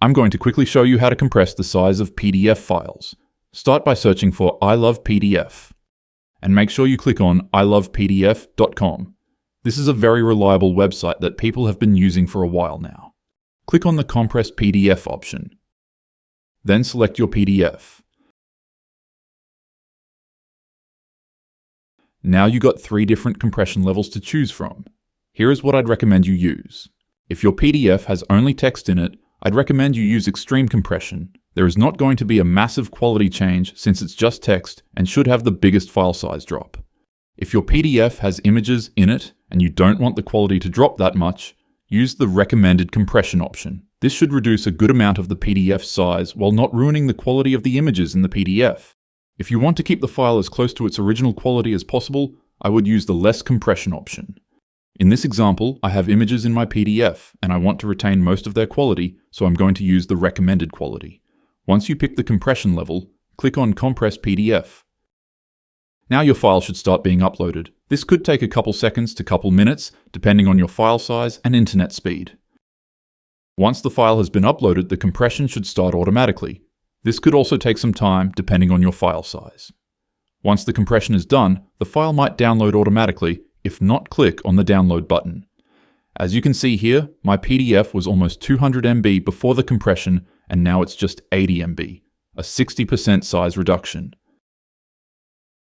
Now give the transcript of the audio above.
I'm going to quickly show you how to compress the size of PDF files. Start by searching for I Love PDF. And make sure you click on ilovepdf.com. This is a very reliable website that people have been using for a while now. Click on the Compress PDF option. Then select your PDF. Now you got 3 different compression levels to choose from. Here is what I'd recommend you use. If your PDF has only text in it, I'd recommend you use extreme compression. There is not going to be a massive quality change since it's just text and should have the biggest file size drop. If your PDF has images in it and you don't want the quality to drop that much, use the recommended compression option. This should reduce a good amount of the PDF size while not ruining the quality of the images in the PDF. If you want to keep the file as close to its original quality as possible, I would use the less compression option. In this example, I have images in my PDF and I want to retain most of their quality, so I'm going to use the recommended quality. Once you pick the compression level, click on Compress PDF. Now your file should start being uploaded. This could take a couple seconds to couple minutes, depending on your file size and internet speed. Once the file has been uploaded, the compression should start automatically. This could also take some time, depending on your file size. Once the compression is done, the file might download automatically. If not, click on the download button. As you can see here, my PDF was almost 200 MB before the compression, and now it's just 80 MB, a 60% size reduction.